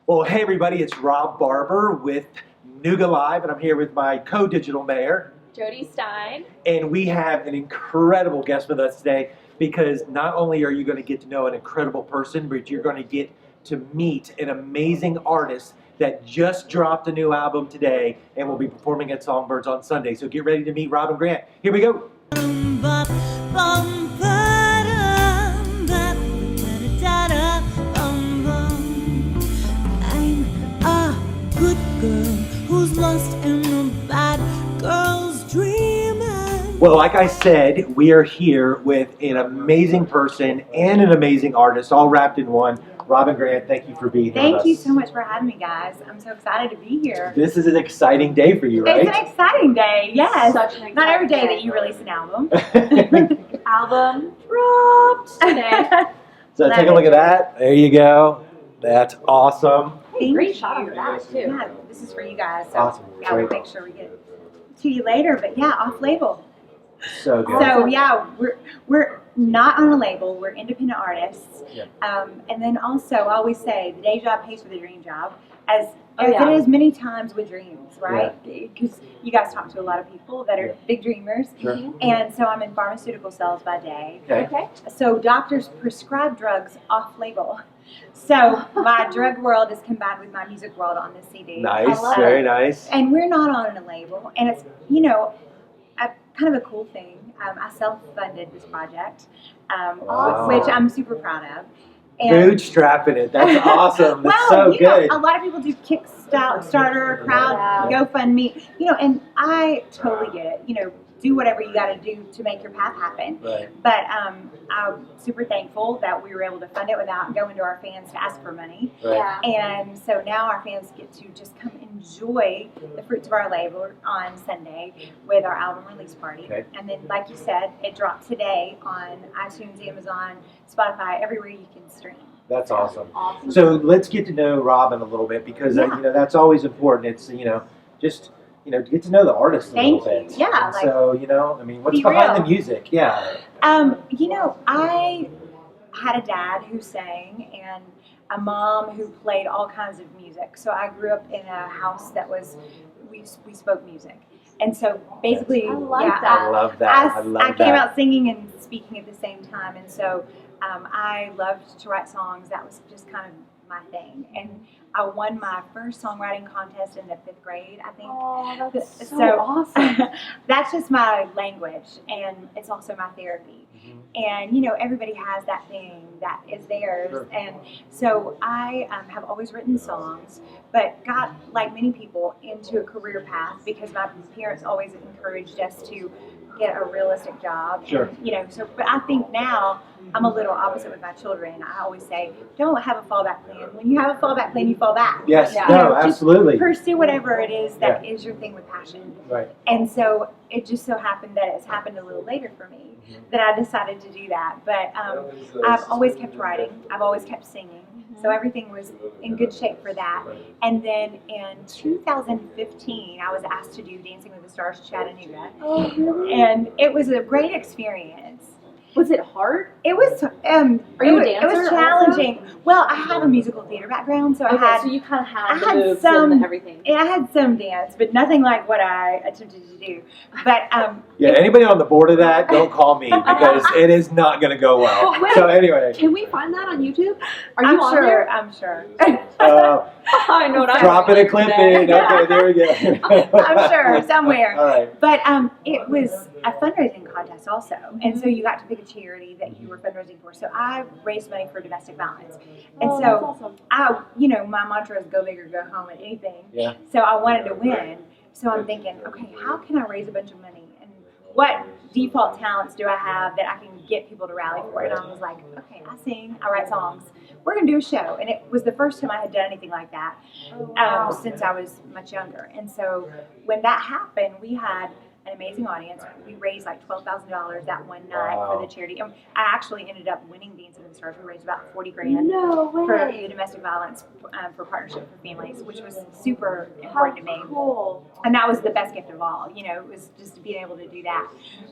Well, hey everybody, it's Rob Barber with NoogaLive, and I'm here with my CoDigital Mayor, Jody Stein. and we have an incredible guest with us today because not only are you going to get to know an incredible person, but you're going to get to meet an amazing artist that just dropped a new album today and will be performing at Songbirds on Sunday. So get ready to meet Robin Grant. Here we go. Who's lost in a bad girl's dreaming. Well, like I said, we are here with an amazing person and an amazing artist, all wrapped in one. Robin Grant, thank you for being here with us. Thank you so much for having me, guys. I'm so excited to be here. This is an exciting day for you, right? It's an exciting day, yes. Such an Not every day exciting that you release an album. Album dropped today. So take a look at that. There you go. That's awesome. Great shot of that, too. Yeah, this is for you guys. So Awesome. yeah, we'll Great. make sure we get it to you later. But yeah, off label. So good. So yeah, we're not on a label. We're independent artists. Yeah. And then also, I always say the day job pays for the dream job, as yeah. it is many times with dreams, right? Because you guys talk to a lot of people that are big dreamers. Sure. And so I'm in pharmaceutical sales by day. Okay. So doctors prescribe drugs off label. So my drug world is combined with my music world on this CD. Nice. I love Very it. nice. And we're not on a label. And it's, you know, kind of a cool thing. I self-funded this project, Wow. which I'm super proud of. And Bootstrapping it. That's awesome. That's well, so you know, good. a lot of people do Kickstarter, crowd, GoFundMe, you know, and I totally get it. You know, do whatever you got to do to make your path happen. Right. But I'm super thankful that we were able to fund it without going to our fans to ask for money. Right. Yeah. And so now our fans get to just come enjoy the fruits of our labor on Sunday with our album release party. Okay. And then, like you said, it dropped today on iTunes, Amazon, Spotify, everywhere you can stream. That's awesome. Awesome. So let's get to know Robin a little bit because Yeah. you know that's always important. It's just get to know the artist a Thank little you. bit. Yeah, And like, so I mean, what's be behind real. the music? Yeah. You know, I had a dad who sang and a mom who played all kinds of music. So I grew up in a house that we spoke music. And so basically, I like yeah, that. I love that. I love I came that. out singing and speaking at the same time. And so I loved to write songs. That was just kind of my thing. And I won my first songwriting contest in the 5th grade, I think. Oh, that's so awesome. That's just my language, and it's also my therapy. And you know, everybody has that thing that is theirs. Sure. And so I have always written songs, but got, like many people, into a career path because my parents always encouraged us to get a realistic job. Sure. And, you know, so but I think now I'm a little opposite with my children. I always say, don't have a fallback plan. When you have a fallback plan, you fall back. Yes. Yeah. No. Just Absolutely. Pursue whatever it is that is your thing with passion. Right. And so it just so happened that it's happened a little later for me that I decided to do that. But I've always kept writing. I've always kept singing. So everything was in good shape for that. And then in 2015, I was asked to do Dancing with the Stars Chattanooga. Oh, really? And it was a great experience. Was it hard? It was Are you a it was dancer challenging. Well, I have a musical theater background, so Okay, I had so you kind of had I the had moves some- and everything. I had some dance, but nothing like what I attempted to do. But Yeah. Anybody on the board of that, don't call me because it is not going to go well. Oh, wait. So anyway. Can we find that on YouTube? Are you I'm on sure. there? I'm sure. I know what I'm Dropping doing a clip today. in. Okay. There we go. I'm sure somewhere. All right. But it was a fundraising contest also, and so you got to pick a charity that you were fundraising for. So I raised money for domestic violence, and Oh, so that's awesome. my mantra is go big or go home at anything. Yeah. So I wanted to win. So I'm thinking, okay, how can I raise a bunch of money? And what default talents do I have that I can get people to rally for? And I was like, okay, I sing, I write songs. We're going to do a show. And it was the first time I had done anything like that since I was much younger. And so when that happened, we had an amazing audience. We raised like $12,000 that one night for the charity. And I actually ended up winning Dancing with the Stars. We raised about 40 grand No for way. the domestic violence for Partnership for Families, which was super important to me. Cool. And that was the best gift of all. You know, it was just being able to do that.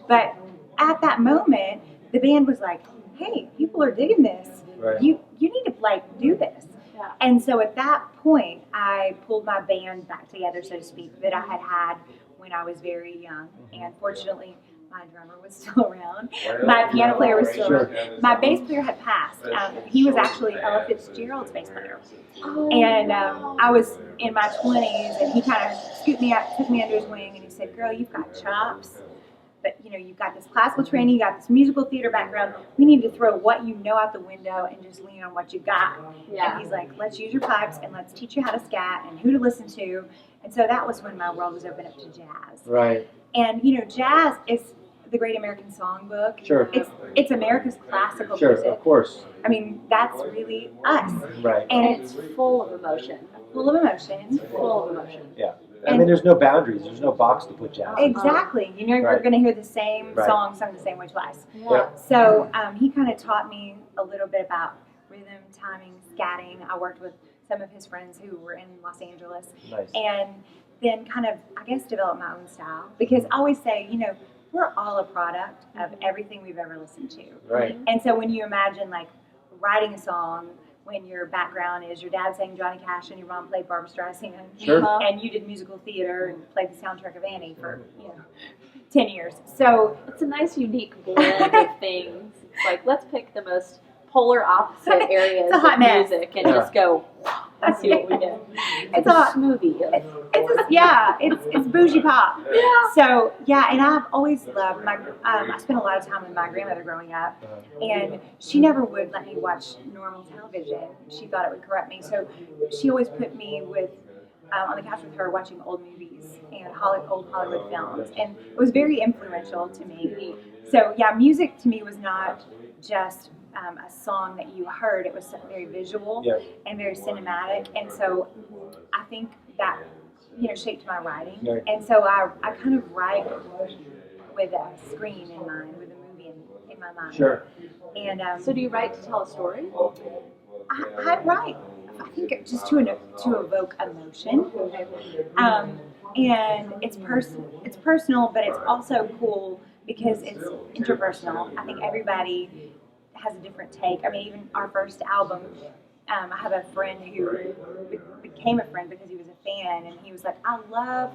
But at that moment, the band was like, hey, people are digging this. Right. You need to like do this. Yeah. And so at that point, I pulled my band back together, so to speak, that I had when I was very young. And fortunately, my drummer was still around. My piano player was still around. My bass player had passed. He was actually Ella Fitzgerald's bass player. And I was in my 20s, and he kind of scooped me out, took me under his wing, and he said, "Girl, you've got chops. But you've got this classical training, you got this musical theater background. We need to throw what you know out the window and just lean on what you got." Yeah. And he's like, "Let's use your pipes and let's teach you how to scat and who to listen to." And so that was when my world was open up to jazz. Right. And jazz is the Great American Songbook. Sure. It's America's classical Sure, music. of course. I mean, that's really us. Right. And It's full of emotion. full of emotion. Full of emotion. Yeah. I mean, there's no boundaries. There's no box to put jazz in. Exactly. You're Right. going to hear the same Right. song sung the same way twice. Yeah. So he kind of taught me a little bit about rhythm, timing, scatting. I worked with some of his friends who were in Los Angeles. Nice. And then kind of, I guess, develop my own style. Because I always say, we're all a product of everything we've ever listened to. Right. And so when you imagine, like, writing a song when your background is your dad sang Johnny Cash and your mom played Barbra Streisand, Sure. and you did musical theater and played the soundtrack of Annie for 10 years. So It's a nice, unique blend of things. It's like, let's pick the most polar opposite areas It's a hot of mess. music and Yeah. just go and see what we get. It's a hot- smoothie. it's bougie pop. Yeah. So and I've always loved my. I spent a lot of time with my grandmother growing up, and she never would let me watch normal television. She thought it would corrupt me, so she always put me with on the couch with her watching old movies and old Hollywood films, and it was very influential to me. So music to me was not just a song that you heard. It was very visual and very cinematic, and so I think that shaped my writing. Right. And so I kind of write with a screen in mind, with a movie in my mind. Sure. And So do you write to tell a story? I write, I think, just to evoke emotion. And it's personal, but it's also cool because it's interpersonal. I think everybody has a different take. I mean, even our first album, I have a friend who became a friend because he was a fan, and he was like, "I love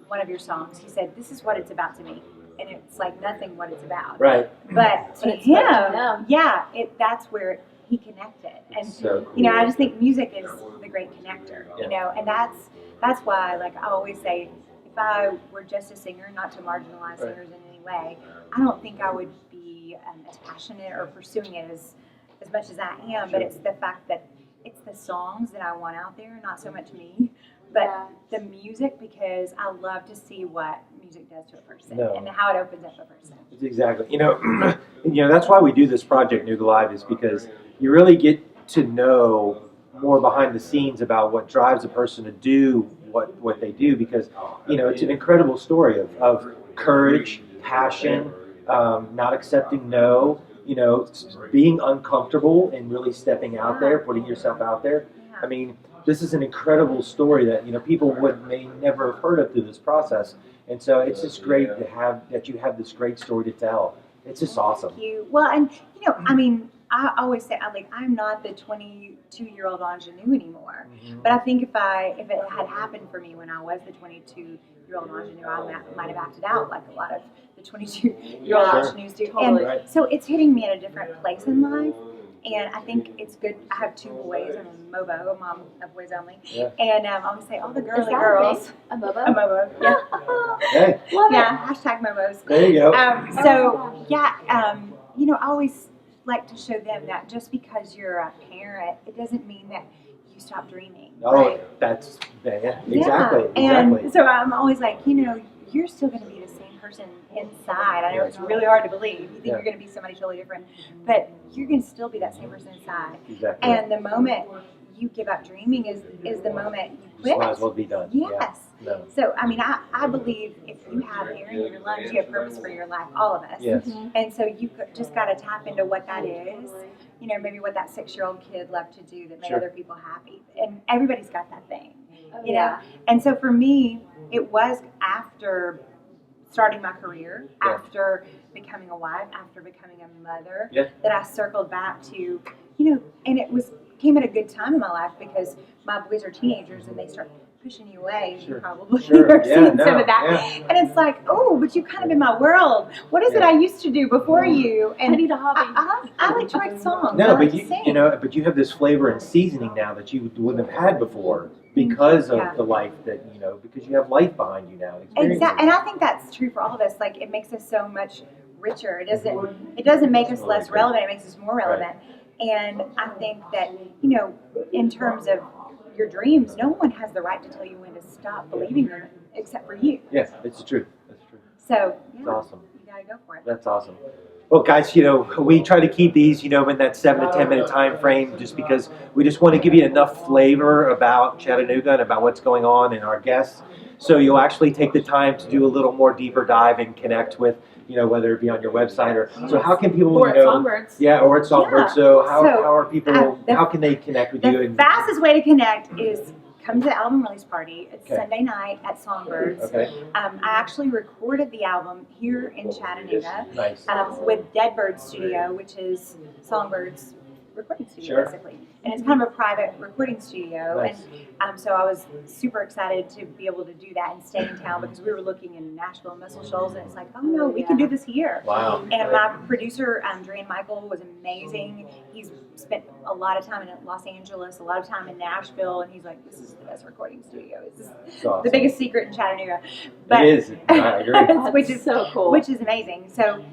one of your songs." He said, "This is what it's about to me." And it's like nothing what it's about. Right. But to it's about him, him. that's where he connected. And So cool. I just think music is the great connector. Yeah. And that's why, like, I always say, if I were just a singer, not to marginalize singers in any way, I don't think I would be as passionate or pursuing it as much as I am. But it's the fact that it's the songs that I want out there, not so much me, but the music, because I love to see what music does to a person and how it opens up a person. Exactly. That's why we do this project, NoogaLive, is because you really get to know more behind the scenes about what drives a person to do what they do, because it's an incredible story of courage, passion, not accepting no, being uncomfortable and really stepping out there, putting yourself out there. I mean, this is an incredible story that people may never have heard of through this process, and so it's just great to have that you have this great story to tell. It's just awesome. Thank you. Well, and I mean, I always say, I'm not the 22-year-old ingenue anymore. Mm-hmm. But I think if it had happened for me when I was the 22-year-old ingenue, I might have acted out like a lot of the 22-year-old ingenues do. Totally. And so it's hitting me at a different place in life. And I think it's good. I have 2 boys. I'm a MOBO, a mom of boys only. Yeah. And I always say, all the Is girls that are girls. A bobo? A MOBO. Yeah. Hey, Love Yeah. Hashtag MOBOs. there you go. I always like to show them that just because you're a parent, it doesn't mean that you stop dreaming. Right? That's exactly. And so I'm always like, you're still going to be the same person inside. I know it's really hard to believe. You think you're going to be somebody totally different, but you're going to still be that same person inside. Exactly. And the moment you give up dreaming is the moment you quit. Just might as well be done. Yes. Yeah. No. So, I mean, I believe if you have air in your lungs, you have purpose for your life, all of us. Yes. And so you just got to tap into what that is, maybe what that 6-year-old kid loved to do that made other people happy. And everybody's got that thing, you know? And so for me, it was after starting my career, after becoming a wife, after becoming a mother, that I circled back to, and it was came at a good time in my life because my boys are teenagers and they start pushing you away. Sure. You probably Sure. are seeing Yeah, some no, of that. yeah. And it's like, oh, but you're kind of in my world. What is it I used to do before you? I And need a hobby. I like to write songs. I No, like but to sing. but you have this flavor and seasoning now that you wouldn't have had before because of Yeah. the life that because you have life behind you now. Experiences. Exactly, and I think that's true for all of us. Like, it makes us so much richer. It doesn't make us less relevant. It makes us more relevant. And I think that in terms of your dreams, no one has the right to tell you when to stop believing in them except for you. Yes, it's true. That's true. So It's awesome. you gotta go for it. That's awesome. Well, guys, we try to keep these, in that 7 to 10 minute time frame, just because we just want to give you enough flavor about Chattanooga and about what's going on and our guests. So you'll actually take the time to do a little more deeper dive and connect with, whether it be on your website or. So how can people, Or at Songbirds. Yeah, or at Songbirds. Yeah. So how are So, people? How can they connect with you? The And, fastest way to connect is come to the album release party. It's Okay. Sunday night at Songbirds. okay, I actually recorded the album here in Chattanooga. nice. With Deadbird Studio, which is Songbirds recording studio, Sure. basically. And it's kind of a private recording studio. Nice. And so I was super excited to be able to do that and stay in town because we were looking in Nashville and Muscle Shoals, and it's like, oh no, we can do this here. Wow. And my producer, Dre Michael, was amazing. He's spent a lot of time in Los Angeles, a lot of time in Nashville, and he's like, this is the best recording studio. This is It's awesome. the biggest secret in Chattanooga. It is. I agree. which is so cool. Which is amazing. So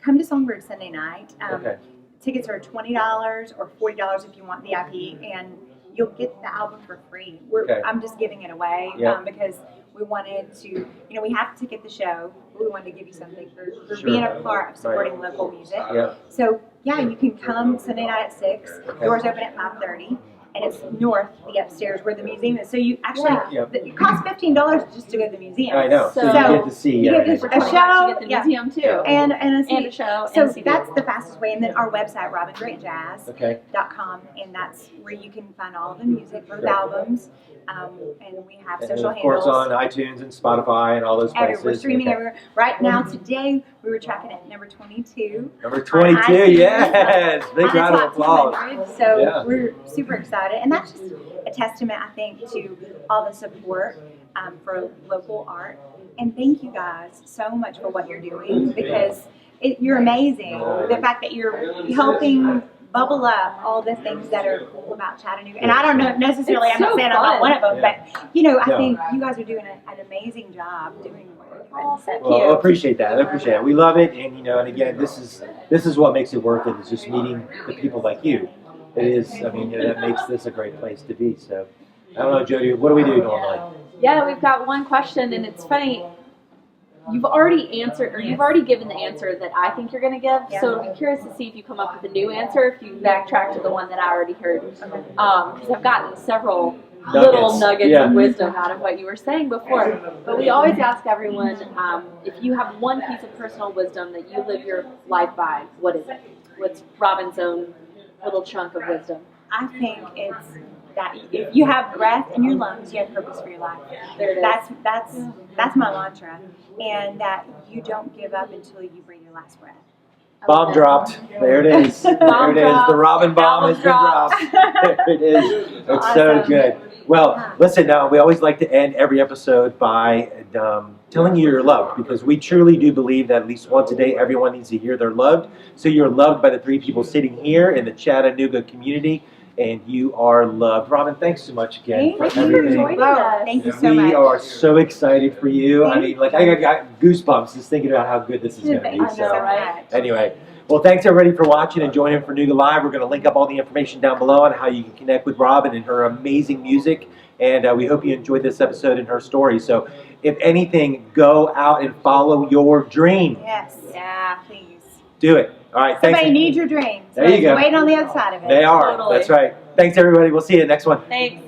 come to Songbird Sunday night. Okay. Tickets are $20 or $40 if you want VIP, and you'll get the album for free. Okay. I'm just giving it away Yep. because we wanted to, we have to ticket the show, but we wanted to give you something for Sure. being a part of supporting local music. Yeah. So yeah, you can come Sunday night at 6. Okay. Doors open at 5:30. And it's north, the upstairs where the museum is. So you actually, Yeah. it costs $15 just to go to the museum. I know. So, So you get to see. you get everything. For a $20 show, you get the yeah. museum too. Yeah. And a And CD. a show So and a CD. that's the fastest way. And then our website, robingreatjazz.com, Okay. and that's where you can find all the music, both Sure. albums. And we have And social of course handles. on iTunes and Spotify and all those Everywhere. places. We're streaming Okay. everywhere. Right now, today, we were tracking at number 22. Number 22, iTunes, yes. Big on the round of top applause. 200. So Yeah. we're super excited. And that's just a testament, I think, to all the support for local art. And thank you guys so much for what you're doing because you're amazing. The fact that you're helping bubble up all the things that are cool about Chattanooga. And I don't know necessarily, It's I'm not so saying I'm not fun. one of them, Yeah. but I No. think you guys are doing an amazing job doing what you're doing. Oh, thank Well, I you. appreciate that. I appreciate it. We love it, and and again, this is what makes it worth it. Is just meeting the people like you. It is. I mean, that makes this a great place to be. So, I don't know, Jody. What do we do normally? Yeah, we've got one question, and it's funny. You've already answered, or you've already given the answer that I think you're going to give. Yeah. So I'd be curious to see if you come up with a new answer, if you backtrack to the one that I already heard. Because I've gotten several little nuggets Yeah. of wisdom out of what you were saying before. But we always ask everyone, if you have one piece of personal wisdom that you live your life by, what is it? What's Robin's own little chunk of wisdom? I think it's that if you have breath in your lungs, you have purpose for your life. There it is. That's my mantra, and that you don't give up until you breathe your last breath. I Bomb love dropped. There it is. There Bomb it is. dropped. The Robin bomb has been Album dropped. There it is. It's so Awesome. good. Well, listen, we always like to end every episode by telling you you're loved, because we truly do believe that at least once a day everyone needs to hear they're loved. So you're loved by the 3 people sitting here in the Chattanooga community, and you are loved. Robin, thanks so much again Thank for you for everything. joining Whoa, us. thank you so We much. are so excited for you. I mean, like I got goosebumps just thinking about how good this is going to Thank be. you so know, right? much. Anyway, well, thanks everybody for watching and joining for NoogaLive. We're going to link up all the information down below on how you can connect with Robin and her amazing music. And we hope you enjoyed this episode and her story. So, if anything, go out and follow your dream. Yes. Yeah, please. Do it. All right. Thanks. Somebody needs your dreams. There you go. Wait on the other side of it. They are. Totally. That's right. Thanks, everybody. We'll see you next one. Thanks.